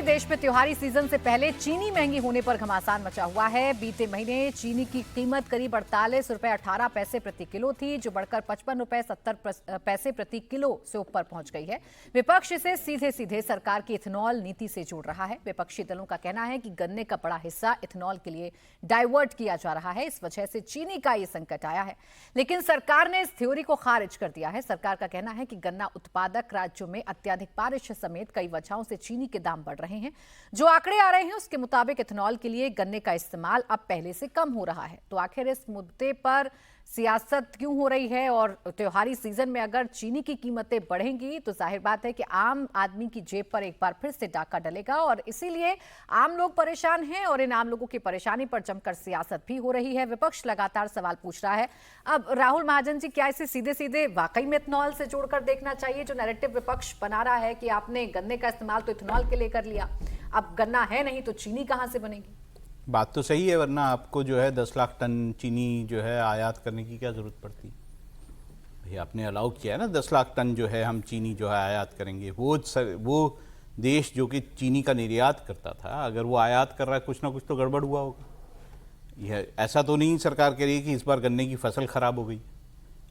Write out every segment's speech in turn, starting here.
देश में त्योहारी सीजन से पहले चीनी महंगी होने पर घमासान मचा हुआ है। बीते महीने चीनी की कीमत करीब 48 रुपए 18 पैसे प्रति किलो थी, जो बढ़कर 55 रुपए 70 पैसे प्रति किलो से ऊपर पहुंच गई है। विपक्ष इसे सीधे सीधे सरकार की इथेनॉल नीति से जोड़ रहा है। विपक्षी दलों का कहना है कि गन्ने का बड़ा हिस्सा इथेनॉल के लिए डाइवर्ट किया जा रहा है, इस वजह से चीनी का ये संकट आया है। लेकिन सरकार ने इस थ्योरी को खारिज कर दिया है। सरकार का कहना है कि गन्ना उत्पादक राज्यों में अत्यधिक बारिश समेत कई वजहों से चीनी के दाम बढ़ रहे हैं। जो आंकड़े आ रहे हैं उसके मुताबिक इथेनॉल के लिए गन्ने का इस्तेमाल अब पहले से कम हो रहा है। तो आखिर इस मुद्दे पर सियासत क्यों हो रही है और त्योहारी सीजन में अगर चीनी की कीमतें बढ़ेंगी तो जाहिर बात है कि आम आदमी की जेब पर एक बार फिर से डाका डलेगा और इसीलिए आम लोग परेशान हैं और इन आम लोगों की परेशानी पर जमकर सियासत भी हो रही है। विपक्ष लगातार सवाल पूछ रहा है। अब राहुल महाजन जी, क्या इसे सीधे सीधे वाकई में इथेनॉल से जोड़कर देखना चाहिए? जो नैरेटिव विपक्ष बना रहा है कि आपने गन्ने का इस्तेमाल तो इथेनॉल के लिए कर लिया, अब गन्ना है नहीं तो चीनी कहां से बनेगी? बात तो सही है, वरना आपको जो है 10 लाख टन चीनी जो है आयात करने की क्या जरूरत पड़ती? भाई आपने अलाउ किया है ना 10 लाख टन जो है हम चीनी जो है आयात करेंगे। वो देश जो कि चीनी का निर्यात करता था, अगर वो आयात कर रहा है कुछ ना कुछ तो गड़बड़ हुआ होगा। यह ऐसा तो नहीं सरकार कह रही है कि इस बार गन्ने की फसल खराब हो गई,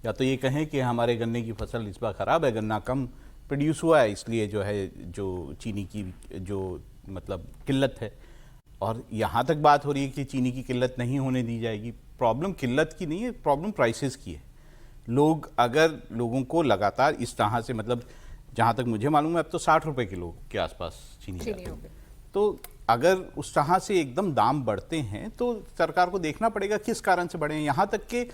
या तो ये कहें कि हमारे गन्ने की फसल इस बार खराब है, गन्ना कम प्रोड्यूस हुआ है, इसलिए जो है जो चीनी की जो मतलब किल्लत है। और यहाँ तक बात हो रही है कि चीनी की किल्लत नहीं होने दी जाएगी। प्रॉब्लम किल्लत की नहीं है, प्रॉब्लम प्राइसेस की है। लोगों को लगातार इस तरह से, मतलब जहाँ तक मुझे मालूम है अब तो 60 रुपए किलो के आसपास चीनी जाती है। तो अगर उस तरह से एकदम दाम बढ़ते हैं तो सरकार को देखना पड़ेगा किस कारण से बढ़े हैं। यहाँ तक कि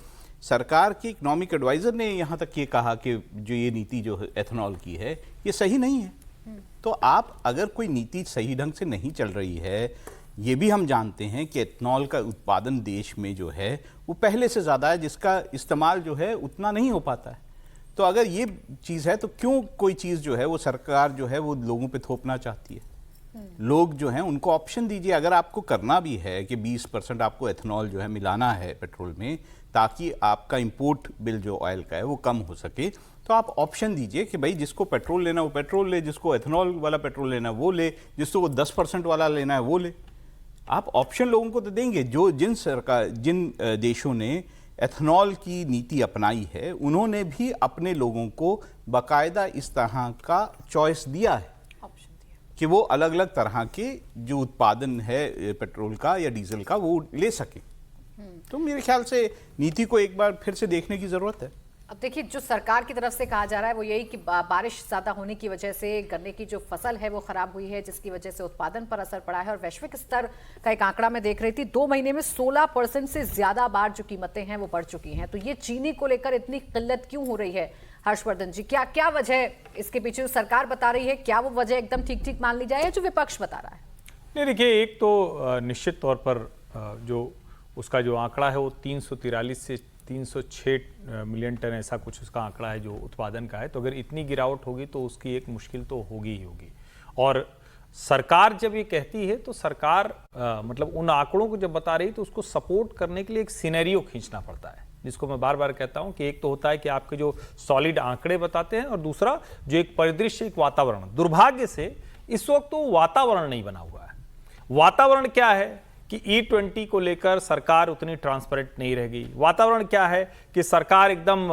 सरकार के इकोनॉमिक एडवाइजर ने यहाँ तक ये कहा कि जो ये नीति जो एथेनॉल की है ये सही नहीं है। तो आप अगर कोई नीति सही ढंग से नहीं चल रही है, ये भी हम जानते हैं कि एथेनॉल का उत्पादन देश में जो है वो पहले से ज़्यादा है, जिसका इस्तेमाल जो है उतना नहीं हो पाता है। तो अगर ये चीज़ है तो क्यों कोई चीज़ जो है वो सरकार जो है वो लोगों पे थोपना चाहती है? लोग जो हैं उनको ऑप्शन दीजिए। अगर आपको करना भी है कि 20% आपको एथेनॉल जो है मिलाना है पेट्रोल में, ताकि आपका इंपोर्ट बिल जो ऑयल का है वो कम हो सके, तो आप ऑप्शन दीजिए कि भाई जिसको पेट्रोल लेना वो पेट्रोल ले, जिसको एथेनॉल वाला पेट्रोल लेना वो ले, जिसको 10% वाला लेना है वो ले। आप ऑप्शन लोगों को तो देंगे। जिन देशों ने एथेनॉल की नीति अपनाई है उन्होंने भी अपने लोगों को बाकायदा इस तरह का चॉइस दिया है कि वो अलग अलग तरह के जो उत्पादन है पेट्रोल का या डीजल का वो ले सके। तो मेरे ख्याल से नीति को एक बार फिर से देखने की जरूरत है। अब देखिए, जो सरकार की तरफ से कहा जा रहा है वो यही कि बारिश ज़्यादा होने की वजह से गन्ने की जो फसल है वो खराब हुई है, जिसकी वजह से उत्पादन पर असर पड़ा है। और वैश्विक स्तर का एक आंकड़ा मैं देख रही थी, 2 महीने में 16% से ज़्यादा बार जो कीमतें हैं वो बढ़ चुकी हैं। तो ये चीनी को लेकर इतनी किल्लत क्यों हो रही है? हर्षवर्धन जी, क्या वजह इसके पीछे जो सरकार बता रही है, क्या वो वजह एकदम ठीक मान ली जाए या जो विपक्ष बता रहा है? नहीं, देखिए, एक तो निश्चित तौर पर जो उसका जो आंकड़ा है वो 343 से 306 मिलियन टन ऐसा कुछ उसका आंकड़ा है जो उत्पादन का है। तो अगर इतनी गिरावट होगी तो उसकी एक मुश्किल तो होगी ही होगी। और सरकार जब ये कहती है तो सरकार मतलब उन आंकड़ों को जब बता रही है तो उसको सपोर्ट करने के लिए एक सिनेरियो खींचना पड़ता है, जिसको मैं बार बार कहता हूं कि एक तो होता है कि आपके जो सॉलिड आंकड़े बताते हैं और दूसरा जो एक परिदृश्य, एक वातावरण। दुर्भाग्य से इस वक्त तो वातावरण नहीं बना हुआ है। वातावरण क्या है कि E20 को लेकर सरकार उतनी ट्रांसपेरेंट नहीं रह गई। वातावरण क्या है कि सरकार एकदम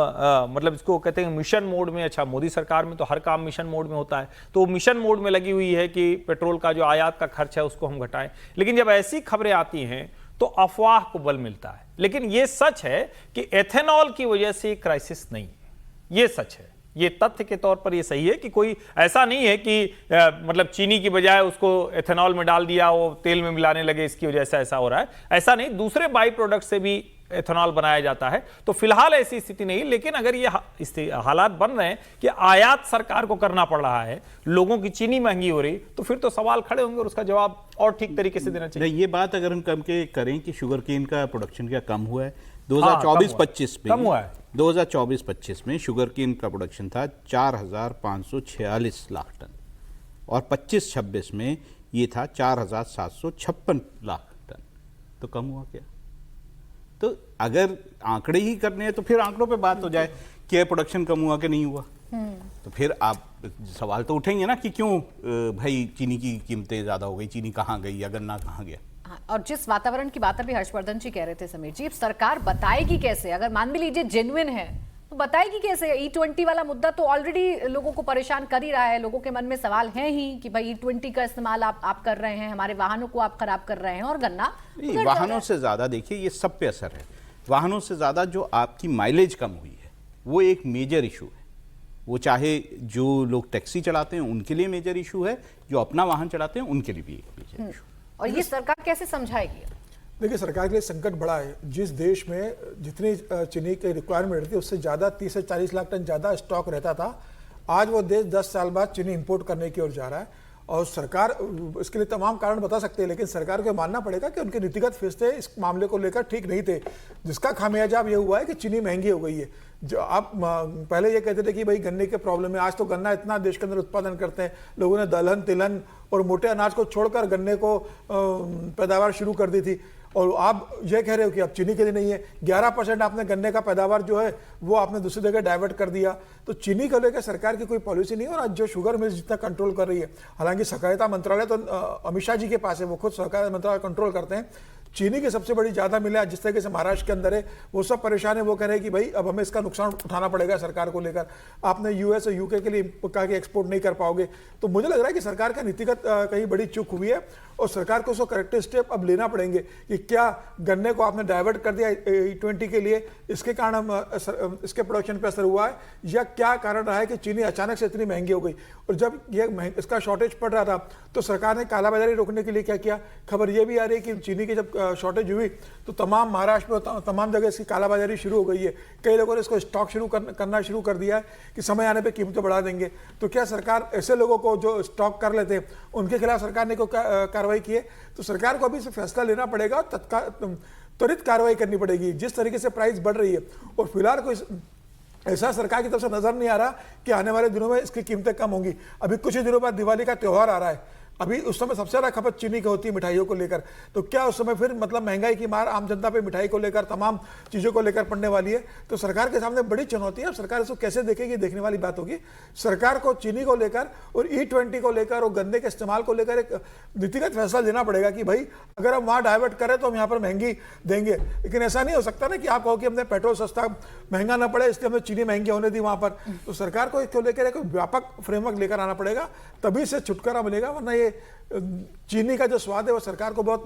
मतलब इसको कहते हैं मिशन मोड में। अच्छा, मोदी सरकार में तो हर काम मिशन मोड में होता है, तो मिशन मोड में लगी हुई है कि पेट्रोल का जो आयात का खर्च है उसको हम घटाएं। लेकिन जब ऐसी खबरें आती हैं तो अफवाह को बल मिलता है। लेकिन यह सच है कि एथेनॉल की वजह से क्राइसिस नहीं है, ये सच है। ये तथ्य के तौर पर ये सही है कि कोई ऐसा नहीं है कि मतलब चीनी की बजाय उसको एथेनॉल में डाल दिया, वो तेल में मिलाने लगे, इसकी वजह से ऐसा हो रहा है। ऐसा नहीं, दूसरे बाई प्रोडक्ट से भी एथेनॉल बनाया जाता है। तो फिलहाल ऐसी स्थिति नहीं। लेकिन अगर ये हालात बन रहे हैं कि आयात सरकार को करना पड़ रहा है, लोगों की चीनी महंगी हो रही, तो फिर तो सवाल खड़े होंगे और उसका जवाब और ठीक तरीके से देना चाहिए। ये बात अगर हम करें कि शुगर केन का प्रोडक्शन क्या कम हुआ है 2024-25 में, कम हुआ है। 2024-25 में शुगर केन का प्रोडक्शन था 4,546 लाख टन और 25-26 में ये था 4,756 लाख टन। तो कम हुआ क्या? तो अगर आंकड़े ही करने हैं तो फिर आंकड़ों पे बात हो जाए कि प्रोडक्शन कम हुआ कि नहीं हुआ। तो फिर आप सवाल तो उठेंगे ना कि क्यों भाई चीनी की कीमतें ज़्यादा हो गई, चीनी कहाँ गई या गन्ना कहाँ गया। हाँ, और जिस वातावरण की बात अभी हर्षवर्धन जी कह रहे थे समीर जी, सरकार बताएगी कैसे? अगर मान भी लीजिए जेन्युइन है तो बताएगी कैसे? E20 वाला मुद्दा तो ऑलरेडी लोगों को परेशान कर ही रहा है। लोगों के मन में सवाल है ही कि भाई E20 का इस्तेमाल आप कर रहे हैं, हमारे वाहनों को आप खराब कर रहे हैं, और गन्ना वाहनों से ज्यादा देखिए ये सब पे असर है। वाहनों से ज्यादा जो आपकी माइलेज कम हुई है वो एक मेजर इशू है। वो चाहे जो लोग टैक्सी चलाते हैं उनके लिए मेजर इशू है, जो अपना वाहन चलाते हैं उनके लिए भी एक मेजर इशू। और ये सरकार कैसे समझाएगी? देखिए, सरकार के लिए संकट बड़ा है। जिस देश में जितनी चीनी की रिक्वायरमेंट रहती है उससे ज़्यादा 30 से 40 लाख टन ज़्यादा स्टॉक रहता था, आज वो देश 10 साल बाद चीनी इंपोर्ट करने की ओर जा रहा है। और सरकार इसके लिए तमाम कारण बता सकते हैं, लेकिन सरकार को मानना पड़ेगा कि उनके नीतिगत फैसले इस मामले को लेकर ठीक नहीं थे, जिसका खामियाजा अब ये हुआ है कि चीनी महंगी हो गई है। जो आप पहले ये कहते थे कि भाई गन्ने के प्रॉब्लम है, आज तो गन्ना इतना देश के अंदर उत्पादन करते हैं, लोगों ने दलहन तिलहन और मोटे अनाज को छोड़कर गन्ने को पैदावार शुरू कर दी थी। और आप ये कह रहे हो कि अब चीनी के लिए नहीं है। 11% आपने गन्ने का पैदावार जो है वो आपने दूसरी जगह डाइवर्ट कर दिया। तो चीनी को लेकर सरकार की कोई पॉलिसी नहीं है। और आज जो शुगर मिल्स जितना कंट्रोल कर रही है, हालांकि सहकारिता मंत्रालय तो अमित शाह जी के पास है, वो खुद सहकारिता मंत्रालय कंट्रोल करते हैं। चीनी की सबसे बड़ी ज़्यादा मिले है, जिस तरीके से महाराष्ट्र के अंदर है, वो सब परेशान है। वो कह रहे हैं कि भाई अब हमें इसका नुकसान उठाना पड़ेगा सरकार को लेकर। आपने यूएस और यूके के लिए कहा कि एक्सपोर्ट नहीं कर पाओगे। तो मुझे लग रहा है कि सरकार का नीतिगत कहीं बड़ी चूक हुई है और सरकार को उसको करेक्टिव स्टेप अब लेना पड़ेंगे कि क्या गन्ने को आपने डाइवर्ट कर दिया E20 के लिए, इसके कारण हम इसके प्रोडक्शन पर असर हुआ है, या क्या कारण रहा है कि चीनी अचानक से इतनी महंगी हो गई। और जब ये इसका शॉर्टेज पड़ रहा था तो सरकार ने कालाबाजारी रोकने के लिए क्या किया। खबर ये भी आ रही है कि चीनी की जब शॉर्टेज हुई तो तमाम महाराष्ट्र में तमाम जगह इसकी कालाबाजारी शुरू हो गई है। कई लोगों ने इसको स्टॉक करना शुरू कर दिया है कि समय आने पे कीमतें बढ़ा देंगे। तो क्या सरकार ऐसे लोगों को जो स्टॉक कर लेते हैं उनके खिलाफ सरकार ने कोई कार्रवाई की है? तो सरकार को अभी से फैसला लेना पड़ेगा, त्वरित कार्रवाई करनी पड़ेगी। जिस तरीके से प्राइस बढ़ रही है और फिलहाल कोई ऐसा सरकार की तरफ से नजर नहीं आ रहा कि आने वाले दिनों में इसकी कीमतें कम होंगी। अभी कुछ ही दिनों बाद दिवाली का त्यौहार आ रहा है, अभी उस समय सबसे ज्यादा खपत चीनी की होती है मिठाइयों को लेकर। तो क्या उस समय फिर मतलब महंगाई की मार आम जनता पे मिठाई को लेकर तमाम चीजों को लेकर पड़ने वाली है? तो सरकार के सामने बड़ी चुनौती है। अब सरकार इसको कैसे देखेगी, देखने वाली बात होगी। सरकार को चीनी को लेकर और E20 को लेकर और गन्ने के इस्तेमाल को लेकर एक नीतिगत फैसला लेना पड़ेगा कि भाई अगर हम वहां डाइवर्ट करें तो हम यहाँ पर महंगी देंगे। लेकिन ऐसा नहीं हो सकता ना कि आप कहो कि हमने पेट्रोल सस्ता महंगा ना पड़े इसलिए हमने चीनी महंगी होने दी वहां पर। तो सरकार को इसको लेकर एक व्यापक फ्रेमवर्क लेकर आना पड़ेगा, तभी से छुटकारा मिलेगा। वरना ये चीनी का जो स्वाद है वो सरकार को बहुत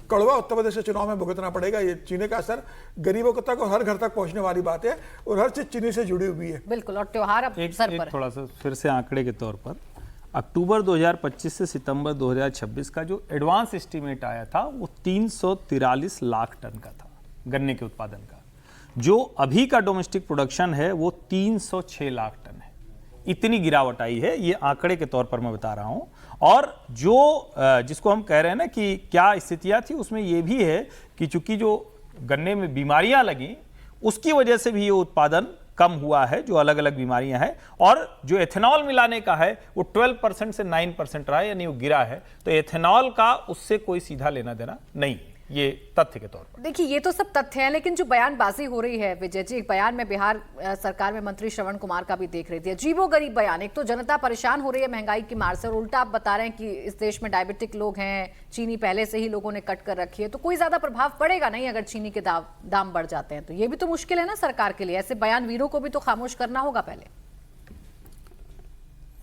कड़वा उत्तर प्रदेश के चुनाव में भुगतना पड़ेगा। ये चीनी का असर गरीबों तक और हर घर तक पहुंचने वाली बात है और हर चीज चीनी से जुड़ी हुई है। बिल्कुल। और त्योहार अब सर पर थोड़ा सा फिर से आंकड़े के तौर पर अक्टूबर 2025 से सितंबर 2026 का जो एडवांस एस्टीमेट आया था वो 343 लाख टन का था गन्ने के उत्पादन का। जो अभी का डोमेस्टिक प्रोडक्शन है वो 306 लाख टन है। इतनी गिरावट आई है, ये आंकड़े के तौर पर मैं बता रहा हूं। और जो जिसको हम कह रहे हैं ना कि क्या स्थितियां थी, उसमें ये भी है कि चूंकि जो गन्ने में बीमारियां लगी उसकी वजह से भी ये उत्पादन कम हुआ है, जो अलग अलग बीमारियां हैं। और जो एथेनॉल मिलाने का है वो 12% से 9% रहा है, यानी वो गिरा है। तो एथेनॉल का उससे कोई सीधा लेना देना नहीं, ये तथ्य के तौर पर। देखिए, ये तो सब तथ्य हैं, लेकिन जो बयानबाजी हो रही है विजय जी, एक बयान में बिहार सरकार में मंत्री श्रवण कुमार का भी देख रही थी, अजीबोगरीब बयान। एक तो जनता परेशान हो रही है महंगाई की मार से, और उल्टा आप बता रहे हैं कि इस देश में डायबिटिक लोग हैं, चीनी पहले से ही लोगों ने कट कर रखी है, तो कोई ज्यादा प्रभाव पड़ेगा नहीं अगर चीनी के दाम बढ़ जाते हैं। तो ये भी तो मुश्किल है ना सरकार के लिए, ऐसे बयानवीरों को भी तो खामोश करना होगा पहले।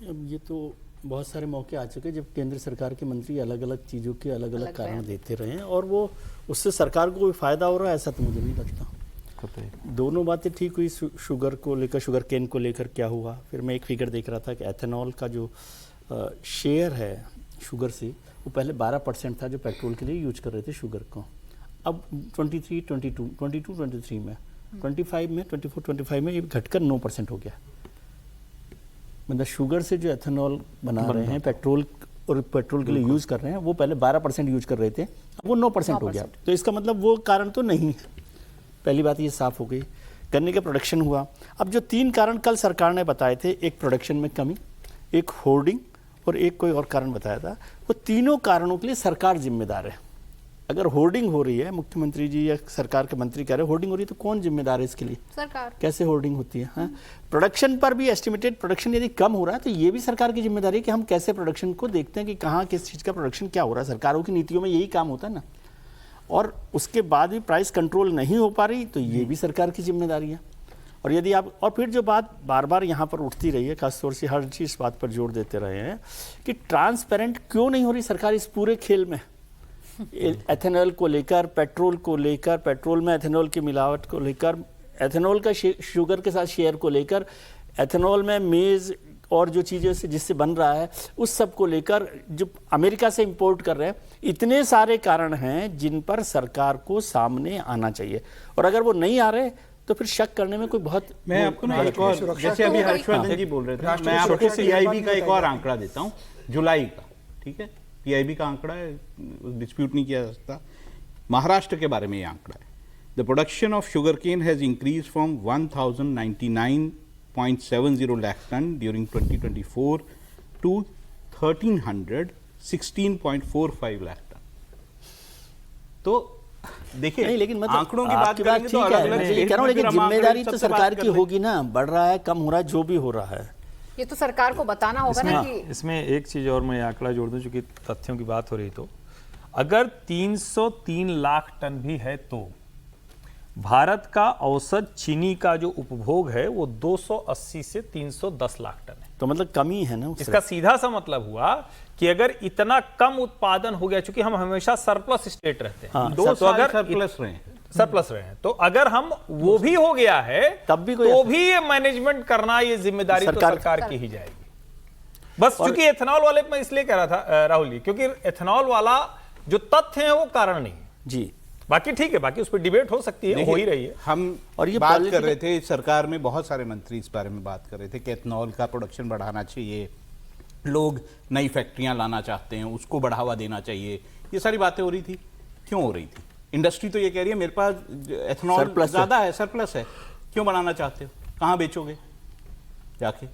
अब ये तो बहुत सारे मौके आ चुके हैं जब केंद्र सरकार के मंत्री अलग अलग चीज़ों के अलग अलग कारण देते रहे हैं और वो उससे सरकार को कोई फायदा हो रहा है, ऐसा तो मुझे नहीं लगता। दोनों बातें ठीक हुई। शुगर को लेकर, शुगर केन को लेकर क्या हुआ, फिर मैं एक फिगर देख रहा था कि एथेनॉल का जो शेयर है शुगर से, वो पहले 12% था जो पेट्रोल के लिए यूज कर रहे थे शुगर को। अब 23 में 25 में 24-25 में ये घटकर 9% हो गया। मतलब शुगर से जो एथेनॉल बना रहे हैं पेट्रोल और पेट्रोल के लिए यूज कर रहे हैं, वो पहले 12% यूज कर रहे थे, अब वो 9% हो गया। तो इसका मतलब वो कारण तो नहीं है। पहली बात ये साफ हो गई। गन्ने का प्रोडक्शन हुआ। अब जो 3 कारण कल सरकार ने बताए थे, एक प्रोडक्शन में कमी, एक होर्डिंग और एक कोई और कारण बताया था, वो तीनों कारणों के लिए सरकार जिम्मेदार है। अगर होर्डिंग हो रही है, मुख्यमंत्री जी या सरकार के मंत्री कह रहे हैं होर्डिंग हो रही है, तो कौन जिम्मेदार है इसके लिए? सरकार। कैसे होर्डिंग होती है? हाँ, प्रोडक्शन पर भी एस्टिमेटेड प्रोडक्शन यदि कम हो रहा है तो ये भी सरकार की जिम्मेदारी है कि हम कैसे प्रोडक्शन को देखते हैं कि कहाँ किस चीज़ का प्रोडक्शन क्या हो रहा है। सरकारों की नीतियों में यही काम होता है ना। और उसके बाद भी प्राइस कंट्रोल नहीं हो पा रही तो ये भी सरकार की जिम्मेदारी है। और यदि आप, और फिर जो बात बार बार यहाँ पर उठती रही है, खासतौर से हर चीज़ बात पर जोर देते रहे हैं कि ट्रांसपेरेंट क्यों नहीं हो रही सरकार इस पूरे खेल में। एथेनॉल को लेकर, पेट्रोल को लेकर, पेट्रोल में एथेनॉल की मिलावट को लेकर, एथेनॉल का शुगर के साथ शेयर को लेकर, एथेनॉल में मेज़ और जो चीज़ें से जिससे बन रहा है उस सब को लेकर जो अमेरिका से इंपोर्ट कर रहे हैं, इतने सारे कारण हैं जिन पर सरकार को सामने आना चाहिए। और अगर वो नहीं आ रहे तो फिर शक करने में कोई बहुत, मैं आपको ना एक और, जैसे अभी हर्षवर्धन जी बोल रहे थे, मैं आपको पीआईबी का एक और आंकड़ा देता हूँ जुलाई का, ठीक है? पीआईबी का आंकड़ा है, डिस्प्यूट नहीं किया जा सकता। महाराष्ट्र के बारे में ये आंकड़ा है। The production of sugar cane has increase from 1099.70 lakh ton during 2024 to 1316.45 lakh ton. तो देखिए, नहीं, लेकिन मतलब आंकड़ों की बात करेंगे तो अलग-अलग मैं ये कह रहा हूँ, लेकिन जिम्मेदारी तो सरकार की होगी ना। बढ़ रहा है, कम हो रहा है, जो भी हो रहा है ये तो सरकार को बताना होगा ना कि इसमें एक चीज़ और मैं आंकड़ा जोड़ दूं, चूंकि तथ्यों की बात हो रही, तो अगर 303 लाख टन भी है तो भारत का औसत चीनी का जो उपभोग है वो 280 से 310 लाख टन है। तो मतलब कमी है ना उससे। इसका सीधा सा मतलब हुआ कि अगर इतना कम उत्पादन हो गया, चूंकि हम हमेशा सरप्लस स्टेट रहते हैं, हाँ, 2 तो अगर सरप्लस रहे हैं, सरप्लस रहे हैं, तो अगर हम वो भी हो गया है तब भी कोई तो भी ये मैनेजमेंट करना, ये जिम्मेदारी तो सरकार की ही जाएगी। बस चूंकि एथेनॉल वाले मैं इसलिए कह रहा था राहुल जी, क्योंकि एथेनॉल वाला जो तथ्य है वो कारण नहीं है जी। बाकी ठीक है, बाकी उस पर डिबेट हो सकती है, हो ही रही है। हम और ये बात कर रहे थे, सरकार में बहुत सारे मंत्री इस बारे में बात कर रहे थे कि एथेनॉल का प्रोडक्शन बढ़ाना चाहिए, लोग नई फैक्ट्रियां लाना चाहते हैं, उसको बढ़ावा देना चाहिए, ये सारी बातें हो रही थी। क्यों हो रही थी? इंडस्ट्री तो ये कह रही है मेरे पास एथेनॉल ज्यादा है, सरप्लस है, क्यों बढ़ाना चाहते हो? कहाँ बेचोगे जाके?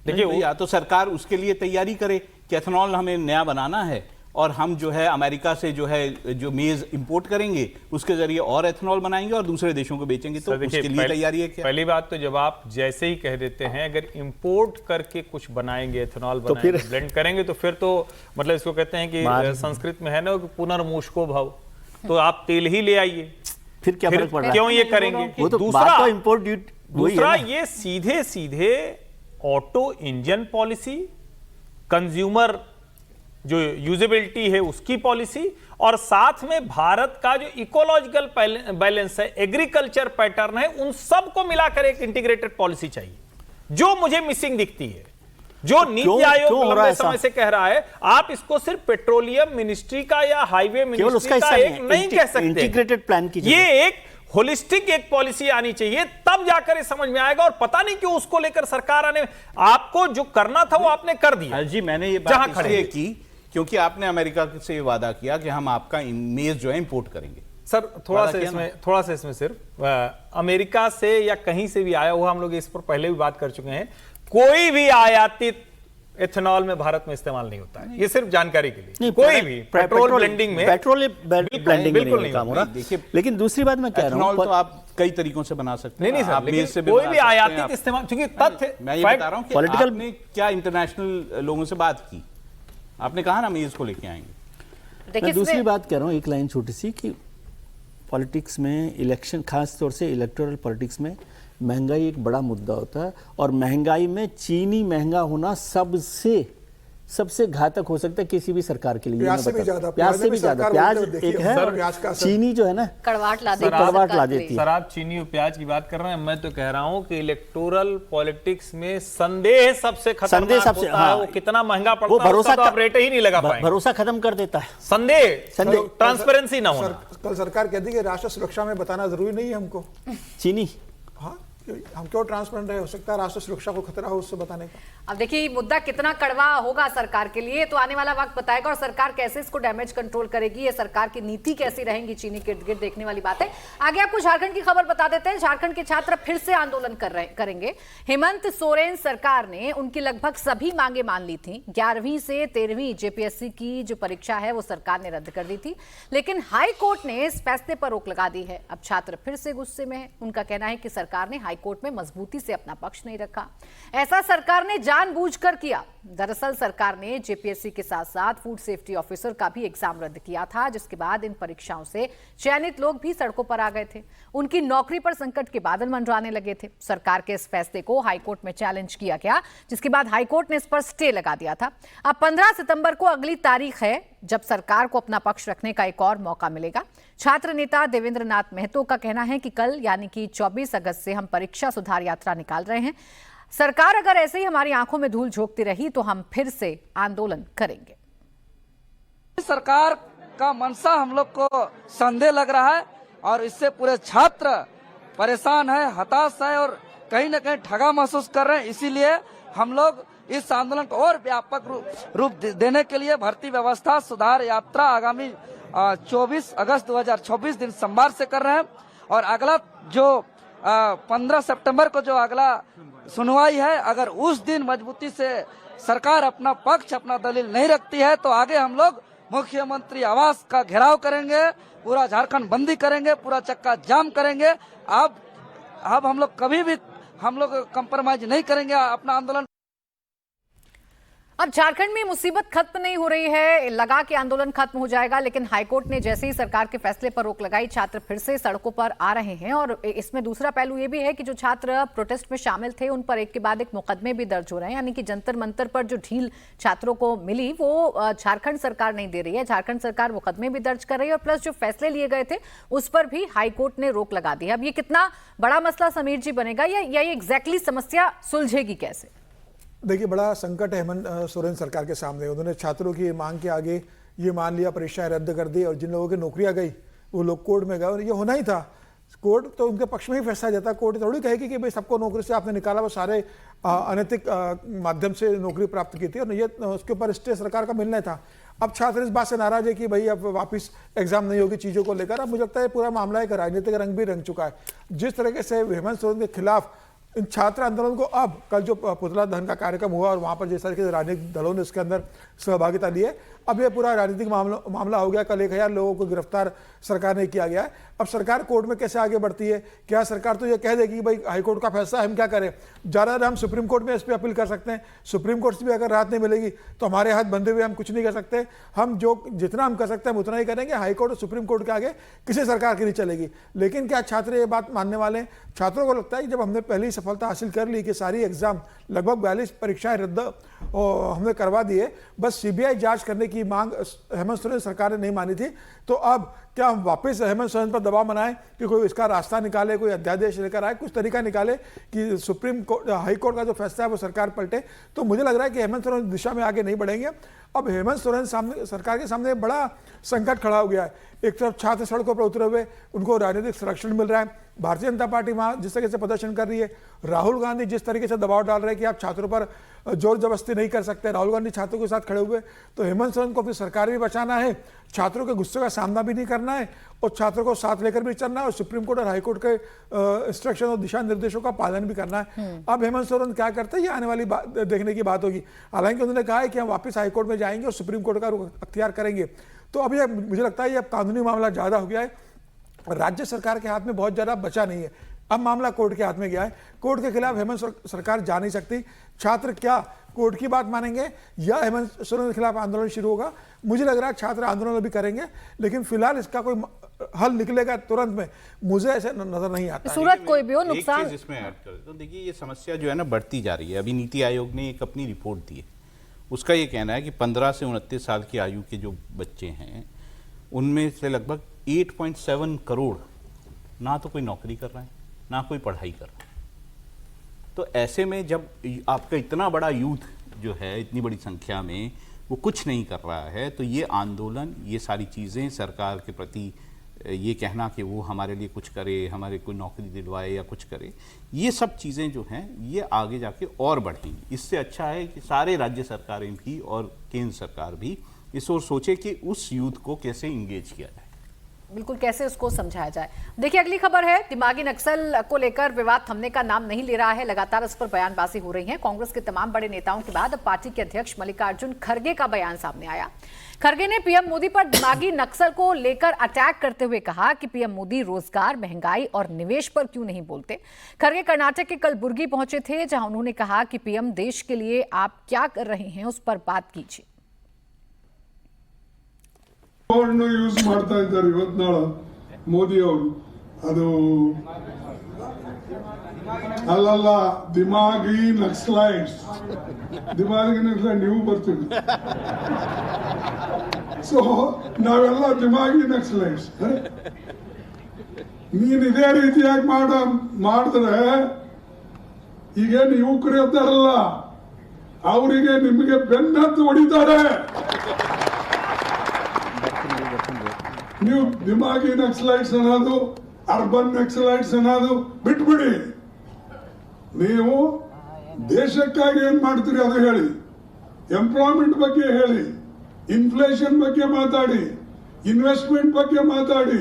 देखिए, या तो सरकार उसके लिए तैयारी करे कि एथेनॉल हमें नया बनाना है और हम जो है अमेरिका से जो है जो मेज इंपोर्ट करेंगे, उसके जरिए और एथेनॉल बनाएंगे और दूसरे देशों को बेचेंगे। तो उसके लिए तैयारी है क्या? पहली बात तो जब आप जैसे ही कह देते हैं अगर इंपोर्ट करके कुछ बनाएंगे, एथेनॉल बनाएंगे, तो ब्लेंड करेंगे, तो फिर तो मतलब इसको कहते हैं कि संस्कृत में है ना कि पुनर्मूषको भव, तो आप तेल ही ले आइए, फिर क्या फर्क पड़ रहा है? क्यों ये करेंगे? वो तो बात तो इंपोर्ट ड्यूटी, दूसरा ये सीधे सीधे ऑटो इंजन पॉलिसी, कंज्यूमर जो यूजेबिलिटी है उसकी पॉलिसी, और साथ में भारत का जो इकोलॉजिकल बैलेंस है, एग्रीकल्चर पैटर्न है, उन सबको मिलाकर एक इंटीग्रेटेड पॉलिसी चाहिए, जो मुझे मिसिंग दिखती है, जो नीति आयोग लंबे समय से कह रहा है। आप इसको सिर्फ पेट्रोलियम मिनिस्ट्री का या हाईवे मिनिस्ट्री का एक नहीं कह सकते, इंटीग्रेटेड प्लान की ये एक होलिस्टिक एक पॉलिसी आनी चाहिए, तब जाकर ये समझ में आएगा। और पता नहीं क्यों उसको लेकर सरकार आने, आपको जो करना था वो आपने कर दिया। जी, मैंने ये बात इसलिए की क्योंकि आपने अमेरिका से वादा किया कि हम आपका मेज जो है इंपोर्ट करेंगे। सर थोड़ा सा इसमें सिर्फ अमेरिका से या कहीं से भी आया हुआ, हम लोग इस पर पहले भी बात कर चुके हैं, कोई भी आयातित एथेनॉल में भारत में इस्तेमाल नहीं होता है। ये सिर्फ जानकारी के लिए, कोई भी पेट्रोल ब्लेंडिंग में, पेट्रोल ब्लेंडिंग बिल्कुल नहीं काम हो रहा। देखिए, लेकिन दूसरी बात मैं कह रहा हूं, तो आप कई तरीकों से बना सकते हैं। नहीं सर, लेकिन कोई भी आयातित इस्तेमाल, क्योंकि तथ्य मैं ये बता रहा हूं कि पॉलिटिकल आपने क्या इंटरनेशनल लोगों से बात की, आपने कहा ना मेज को लेके आएंगे। मैं दूसरी बात कह रहा हूं, एक लाइन छोटी सी, कि पॉलिटिक्स में इलेक्शन, खास तौर से इलेक्टोरल पॉलिटिक्स में महंगाई एक बड़ा मुद्दा होता है, और महंगाई में चीनी महंगा होना सबसे घातक हो सकता है किसी भी सरकार के लिए। प्याज से भी ज्यादा, प्याज एक है, चीनी जो है ना कड़वाहट ला देती है। सर आप चीनी और प्याज की बात कर रहे हैं, मैं तो कह रहा हूं कि इलेक्टोरल पॉलिटिक्स में संदेह सबसे खतरनाक होता है। वो कितना महंगा पड़ता है, भरोसा तो आप रेट ही नहीं लगा पाएंगे, भरोसा खत्म कर देता है। संदेह ट्रांसपेरेंसी ना होना। कल सरकार कहती है कि राष्ट्र सुरक्षा में बताना जरूरी नहीं है हमको चीनी। हाँ, हम क्यों ट्रांसपेरेंट रहे, हो सकता है राष्ट्रीय सुरक्षा को खतरा हो उससे बताने का। अब देखिए मुद्दा कितना कड़वा होगा सरकार के लिए तो आने वाला वक्त बताएगा, और सरकार कैसे इसको डैमेज कंट्रोल करेगी, ये सरकार की नीति कैसी रहेंगी चीनी के इर्द गिर्द देखने वाली बात है। आगे आपको झारखंड की खबर बता देते हैं। झारखंड के छात्र फिर से आंदोलन करेंगे। हेमंत सोरेन सरकार ने उनकी लगभग सभी मांगे मान ली थी। 11वीं से 13वीं जेपीएससी की जो परीक्षा है वो सरकार ने रद्द कर दी थी, लेकिन हाई कोर्ट ने इस फैसले पर रोक लगा दी है। अब छात्र फिर से गुस्से में है। उनका कहना है कि सरकार ने हाई कोर्ट में मजबूती से अपना पक्ष नहीं रखा। ऐसा सरकार ने जानबूझकर किया। दरअसल सरकार ने जेपीएससी के साथ साथ फूड सेफ्टी ऑफिसर का भी एग्जाम रद्द किया था, जिसके बाद इन परीक्षाओं से चयनित लोग भी सड़कों पर आ गए थे। उनकी नौकरी पर संकट के बादल मंडराने लगे थे। सरकार के इस फैसले को हाईकोर्ट में चैलेंज किया गया, जिसके बाद हाईकोर्ट ने इस पर स्टे लगा दिया था। अब 15 सितंबर को अगली तारीख है जब सरकार को अपना पक्ष रखने का एक और मौका मिलेगा। छात्र नेता देवेंद्र नाथ महतो का कहना है कि कल यानी कि 24 अगस्त से हम परीक्षा सुधार यात्रा निकाल रहे हैं। सरकार अगर ऐसे ही हमारी आंखों में धूल झोंकती रही तो हम फिर से आंदोलन करेंगे। सरकार का मंशा हम लोग को संदेह लग रहा है और इससे पूरे छात्र परेशान है, हताश है और कहीं न कहीं ठगा महसूस कर रहे हैं। इसीलिए हम लोग इस आंदोलन को और व्यापक रूप देने के लिए भर्ती व्यवस्था सुधार यात्रा आगामी 24 अगस्त 2024 दिन सोमवार से कर रहे हैं और अगला जो 15 सितंबर को जो अगला सुनवाई है, अगर उस दिन मजबूती से सरकार अपना पक्ष अपना दलील नहीं रखती है तो आगे हम लोग मुख्यमंत्री आवास का घेराव करेंगे, पूरा झारखंड बंदी करेंगे, पूरा चक्का जाम करेंगे। अब हम लोग कभी भी हम लोग कंप्रोमाइज नहीं करेंगे अपना आंदोलन। अब झारखंड में मुसीबत खत्म नहीं हो रही है, लगा कि आंदोलन खत्म हो जाएगा, लेकिन हाईकोर्ट ने जैसे ही सरकार के फैसले पर रोक लगाई, छात्र फिर से सड़कों पर आ रहे हैं। और इसमें दूसरा पहलू ये भी है कि जो छात्र प्रोटेस्ट में शामिल थे उन पर एक के बाद एक मुकदमे भी दर्ज हो रहे हैं। यानी कि जंतर मंतर पर जो ढील छात्रों को मिली वो झारखंड सरकार नहीं दे रही है। झारखंड सरकार मुकदमे भी दर्ज कर रही है और प्लस जो फैसले लिए गए थे उस पर भी हाईकोर्ट ने रोक लगा दी है। अब ये कितना बड़ा मसला समीर जी बनेगा या ये एग्जैक्टली समस्या सुलझेगी कैसे? देखिए, बड़ा संकट है हेमंत सोरेन सरकार के सामने। उन्होंने छात्रों की मांग के आगे ये मान लिया, परीक्षाएं रद्द कर दी और जिन लोगों की नौकरियां गई वो लोग कोर्ट में गए और ये होना ही था। कोर्ट तो उनके पक्ष में ही फैसला जाता। कोर्ट थोड़ी कहेगी कि भाई सबको नौकरी से आपने निकाला, वो सारे अनैतिक माध्यम से नौकरी प्राप्त की थी और ये उसके ऊपर स्टे सरकार का मिलना था। अब छात्र इस बात से नाराज है कि भाई अब वापस एग्जाम नहीं होगी चीज़ों को लेकर। अब मुझे लगता है पूरा मामला एक राजनीतिक रंग भी रंग चुका है। जिस तरीके से हेमंत सोरेन के खिलाफ इन छात्र आंदोलन को, अब कल जो पुतला दहन का कार्यक्रम हुआ और वहाँ पर जिस तरीके से राजनीतिक दलों ने इसके अंदर सहभागिता ली है, अब ये पूरा राजनीतिक मामला हो गया। कल 1000 लोगों को गिरफ्तार सरकार ने किया गया है। अब सरकार कोर्ट में कैसे आगे बढ़ती है? क्या सरकार तो ये कह देगी कि भाई हाईकोर्ट का फैसला हम क्या करें, ज़्यादा हम सुप्रीम कोर्ट में इस पर अपील कर सकते हैं। सुप्रीम कोर्ट से भी अगर राहत नहीं मिलेगी तो हमारे हाथ बंधे हुए हम कुछ नहीं कर सकते। हम जितना हम कर सकते हैं हम उतना ही करेंगे। हाईकोर्ट और सुप्रीम कोर्ट के आगे किसी सरकार की नहीं चलेगी। लेकिन क्या छात्र ये बात मानने वाले हैं? छात्रों को लगता है कि जब हमने पहली सफलता हासिल कर ली कि सारी एग्जाम लगभग 42 परीक्षाएं रद्द हमने करवा दिए, बस सीबीआई जांच करने की मांग हेमंत सोरेन सरकार ने नहीं मानी थी, तो अब क्या हम वापस हेमंत सोरेन पर दबाव बनाएं कि कोई इसका रास्ता निकाले, कोई अध्यादेश लेकर आए, कुछ तरीका निकाले कि सुप्रीम कोर्ट हाई कोर्ट का जो फैसला है वो सरकार पलटे? तो मुझे लग रहा है कि हेमंत सोरेन दिशा में आगे नहीं बढ़ेंगे। अब हेमंत सोरेन सरकार के सामने बड़ा संकट खड़ा हो गया है। एक तरफ छात्र सड़कों पर उतरे हुए, उनको राजनीतिक संरक्षण मिल रहा है। भारतीय जनता पार्टी वहाँ जिस तरीके से प्रदर्शन कर रही है, राहुल गांधी जिस तरीके से दबाव डाल रहे हैं कि आप छात्रों पर जोर जबरदस्ती नहीं कर सकते, राहुल गांधी छात्रों के साथ खड़े हुए। तो हेमंत सोरेन को अपनी सरकार भी बचाना है, छात्रों के गुस्से का सामना भी नहीं करना है और छात्रों को साथ लेकर भी चलना है और सुप्रीम कोर्ट और हाईकोर्ट के इंस्ट्रक्शन और दिशा निर्देशों का पालन भी करना है। अब हेमंत सोरेन क्या करते हैं ये आने वाली बात देखने की बात होगी। हालांकि उन्होंने कहा है कि हम वापस हाईकोर्ट में जाएंगे और सुप्रीम कोर्ट का रुख अख्तियार करेंगे। तो अब ये मुझे लगता है ये अब कानूनी मामला ज़्यादा हो गया है। राज्य सरकार के हाथ में बहुत ज़्यादा बचा नहीं है। अब मामला कोर्ट के हाथ में गया है। कोर्ट के खिलाफ हेमंत सरकार जा नहीं सकती। छात्र क्या कोर्ट की बात मानेंगे या हेमंत सोरेन के खिलाफ आंदोलन शुरू होगा? मुझे लग रहा है छात्र आंदोलन भी करेंगे, लेकिन फिलहाल इसका कोई हल निकलेगा तुरंत में मुझे ऐसे नजर नहीं आता। सूरत कोई भी हो नुकसान एक चीज इसमें ऐड कर तो देखिए ये समस्या जो है ना बढ़ती जा रही है। अभी नीति आयोग ने एक अपनी रिपोर्ट दी है, उसका ये कहना है कि 15 से 29 साल की आयु के जो बच्चे हैं उनमें से लगभग 8.7 करोड़ ना तो कोई नौकरी कर रहे हैं ना कोई पढ़ाई कर रहा है। तो ऐसे में जब आपका इतना बड़ा यूथ जो है इतनी बड़ी संख्या में वो कुछ नहीं कर रहा है, तो ये आंदोलन ये सारी चीज़ें सरकार के प्रति ये कहना कि वो हमारे लिए कुछ करे, हमारे कोई नौकरी दिलवाए या कुछ करे, ये सब चीज़ें जो हैं ये आगे जाके और बढ़ेंगी। इससे अच्छा है कि सारे राज्य सरकारें भी और केंद्र सरकार भी इस ओर सोचे कि उस यूथ को कैसे इंगेज किया जाए, बिल्कुल कैसे उसको समझाया जाए। देखिए अगली खबर है, दिमागी नक्सल को लेकर विवाद थमने का नाम नहीं ले रहा है, लगातार इस पर बयानबाजी हो रही है। कांग्रेस के तमाम बड़े नेताओं के बाद अब पार्टी के अध्यक्ष मल्लिकार्जुन खड़गे का बयान सामने आया। खड़गे ने पीएम मोदी पर दिमागी नक्सल को लेकर अटैक करते हुए कहा कि पीएम मोदी रोजगार, महंगाई और निवेश पर क्यों नहीं बोलते। खड़गे कर्नाटक के कलबुर्गी पहुंचे थे, जहां उन्होंने कहा कि पीएम देश के लिए आप क्या कर रहे हैं उस पर बात कीजिए। ಯೂಸ್ ಮಾಡ್ತಾ ಇದ್ದಾರೆ ಇವತ್ನಾಳ ಮೋದಿ ಅವರು, ಅದು ಅಲ್ಲಲ್ಲ ದಿಮಾಗಿ ನಕ್ಸಲೈಟ್ಸ್, ದಿಮಾಗಿ ನಕ್ಸಲೈಟ್ ನೀವು ಬರ್ತೀವಿ, ಸೊ ನಾವೆಲ್ಲ ದಿಮಾಗಿ ನಕ್ಸಲೈಟ್ಸ್. ನೀನ್ ಇದೇ ರೀತಿಯಾಗಿ ಮಾಡಿದ್ರೆ ಈಗೇನು ಯುವಕರು ಇದ್ದಾರಲ್ಲ ಅವರಿಗೆ ನಿಮಗೆ ಬೆನ್ನತ್ತು ಹೊಡಿತಾರೆ. ನೀವು ದಿಮಾಗಿ ನಕ್ಸಲೈಟ್ಸ್ ಅನ್ನೋದು, ಅರ್ಬನ್ ನಕ್ಸಲೈಟ್ಸ್ ಅನ್ನೋದು ಬಿಟ್ಬಿಡಿ. ನೀವು ದೇಶಕ್ಕಾಗಿ ಏನ್ ಮಾಡ್ತೀರಿ ಅದು ಹೇಳಿ, ಎಂಪ್ಲಾಯ್ಮೆಂಟ್ ಬಗ್ಗೆ ಹೇಳಿ, ಇನ್ಫ್ಲೇಷನ್ ಬಗ್ಗೆ ಮಾತಾಡಿ, ಇನ್ವೆಸ್ಟ್ಮೆಂಟ್ ಬಗ್ಗೆ ಮಾತಾಡಿ,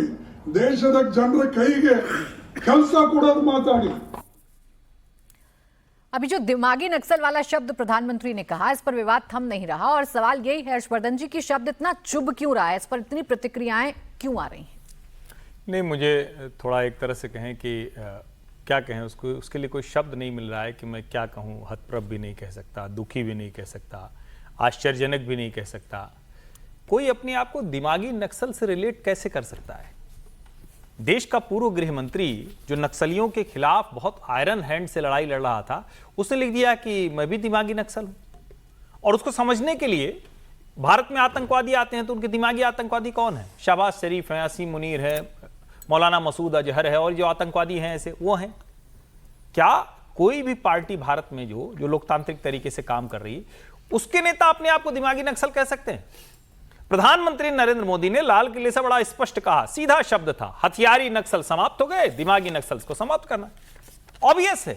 ದೇಶದ ಜನರ ಕೈಗೆ ಕೆಲಸ ಕೊಡೋದು ಮಾತಾಡಿ. अभी जो दिमागी नक्सल वाला शब्द प्रधानमंत्री ने कहा, इस पर विवाद थम नहीं रहा और सवाल यही है हर्षवर्धन जी की शब्द इतना चुभ क्यों रहा है, इस पर इतनी प्रतिक्रियाएं क्यों आ रही हैं? नहीं, मुझे थोड़ा एक तरह से कहें कि क्या कहें उसको, उसके लिए कोई शब्द नहीं मिल रहा है कि मैं क्या कहूँ। हतप्रभ भी नहीं कह सकता, दुखी भी नहीं कह सकता, आश्चर्यजनक भी नहीं कह सकता। कोई अपने आप को दिमागी नक्सल से रिलेट कैसे कर सकता है? देश का पूर्व गृह मंत्री जो नक्सलियों के खिलाफ बहुत आयरन हैंड से लड़ाई लड़ रहा था, उसने लिख दिया कि मैं भी दिमागी नक्सल हूं। और उसको समझने के लिए भारत में आतंकवादी आते हैं तो उनके दिमागी आतंकवादी कौन है? शहबाज शरीफ है, असीम मुनीर है, मौलाना मसूद अजहर है, और जो आतंकवादी हैं ऐसे वो हैं। क्या कोई भी पार्टी भारत में जो लोकतांत्रिक तरीके से काम कर रही है, उसके नेता अपने आप को दिमागी नक्सल कह सकते हैं? प्रधानमंत्री नरेंद्र मोदी ने लाल किले से बड़ा स्पष्ट कहा, सीधा शब्द था, हथियारी नक्सल समाप्त हो गए, दिमागी नक्सल को समाप्त करना। ऑब्वियस है,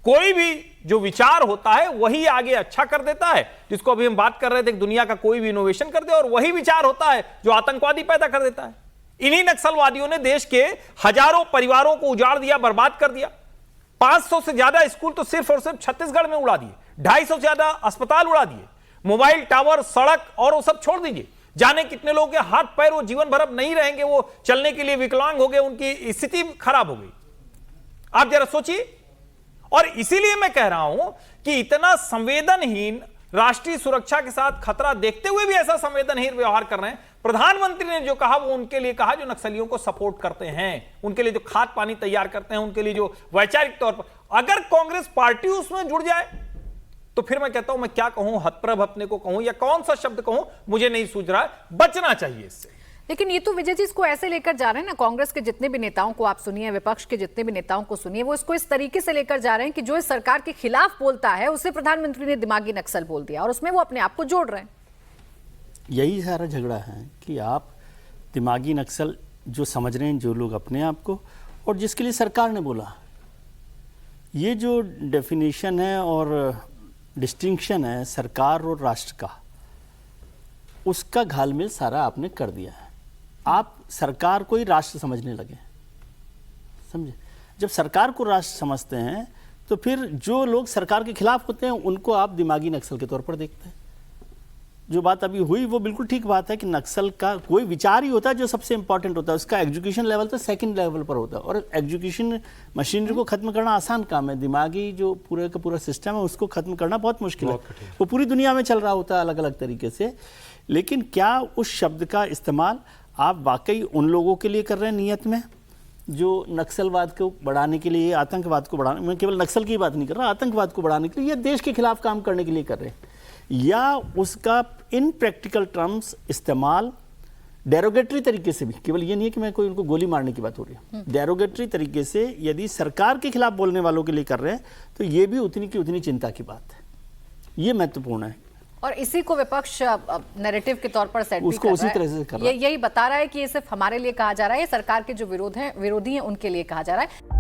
कोई भी जो विचार होता है वही आगे अच्छा कर देता है। जिसको अभी हम बात कर रहे थे, दुनिया का कोई भी इनोवेशन कर दे, और वही विचार होता है जो आतंकवादी पैदा कर देता है। इन्हीं नक्सलवादियों ने देश के हजारों परिवारों को उजाड़ दिया, बर्बाद कर दिया। 500 से ज्यादा स्कूल तो सिर्फ और सिर्फ छत्तीसगढ़ में उड़ा दिए, 250 से ज्यादा अस्पताल उड़ा दिए, मोबाइल टावर, सड़क और वो सब छोड़ दीजिए। जाने कितने लोगों के हाथ पैर वो जीवन भर अब नहीं रहेंगे, वो चलने के लिए विकलांग हो गए, उनकी स्थिति खराब हो गई। आप जरा सोचिए। और इसीलिए मैं कह रहा हूं कि इतना संवेदनहीन, राष्ट्रीय सुरक्षा के साथ खतरा देखते हुए भी ऐसा संवेदनहीन व्यवहार कर रहे हैं। प्रधानमंत्री ने जो कहा वो उनके लिए कहा जो नक्सलियों को सपोर्ट करते हैं, उनके लिए जो खाद पानी तैयार करते हैं, उनके लिए जो वैचारिक तौर पर, अगर कांग्रेस पार्टी उसमें जुड़ जाए तो फिर मैं कहता हूं, मैं क्या कहूं, हतप्रभ अपने को कहूं या कौन सा शब्द कहूं, मुझे नहीं सूझ रहा है। बचना चाहिए इससे। लेकिन ये तो विजय जी इसको ऐसे लेकर जा रहे हैं ना, कांग्रेस के जितने भी नेताओं को आप सुनिए, विपक्ष के जितने भी नेताओं को सुनिए, वो इसको इस तरीके से लेकर जा रहे हैं कि जो इस सरकार के खिलाफ बोलता है उसे प्रधानमंत्री ने दिमागी नक्सल बोल दिया, और उसमें वो अपने आप को जोड़ रहे हैं। यही सारा झगड़ा है कि आप दिमागी नक्सल जो समझ रहे हैं जो लोग अपने आप को, और जिसके लिए सरकार ने बोला, ये जो डेफिनेशन है और डिस्टिंक्शन है सरकार और राष्ट्र का, उसका घालमेल सारा आपने कर दिया है। आप सरकार को ही राष्ट्र समझने लगे, समझे? जब सरकार को राष्ट्र समझते हैं तो फिर जो लोग सरकार के खिलाफ होते हैं उनको आप दिमागी नक्सल के तौर पर देखते हैं। जो बात अभी हुई वो बिल्कुल ठीक बात है कि नक्सल का कोई विचार ही होता है जो सबसे इंपॉर्टेंट होता है, उसका एजुकेशन लेवल तो सेकंड लेवल पर होता है, और एजुकेशन मशीनरी को खत्म करना आसान काम है, दिमागी जो पूरे का पूरा सिस्टम है उसको खत्म करना बहुत मुश्किल है। वो पूरी दुनिया में चल रहा होता है अलग अलग तरीके से। लेकिन क्या उस शब्द का इस्तेमाल आप वाकई उन लोगों के लिए कर रहे हैं नियत में जो नक्सलवाद को बढ़ाने के लिए, आतंकवाद को बढ़ाने, मैं केवल नक्सल की बात नहीं कर रहा, आतंकवाद को बढ़ाने के लिए या देश के खिलाफ काम करने के लिए कर रहे हैं, या उसका इन प्रैक्टिकल टर्म्स इस्तेमाल डेरोगेटरी तरीके से भी, केवल ये नहीं है कि मैं कोई उनको गोली मारने की बात हो रही है, डेरोगेटरी तरीके से यदि सरकार के खिलाफ बोलने वालों के लिए कर रहे हैं तो ये भी उतनी की उतनी चिंता की बात है। ये महत्वपूर्ण है। और इसी को विपक्ष नैरेटिव के तौर पर सेट भी उसको कर उसी रहा है। तरह से कर रहा है। यही बता रहा है कि ये सिर्फ हमारे लिए कहा जा रहा है, ये सरकार के जो विरोधी हैं उनके लिए कहा जा रहा है।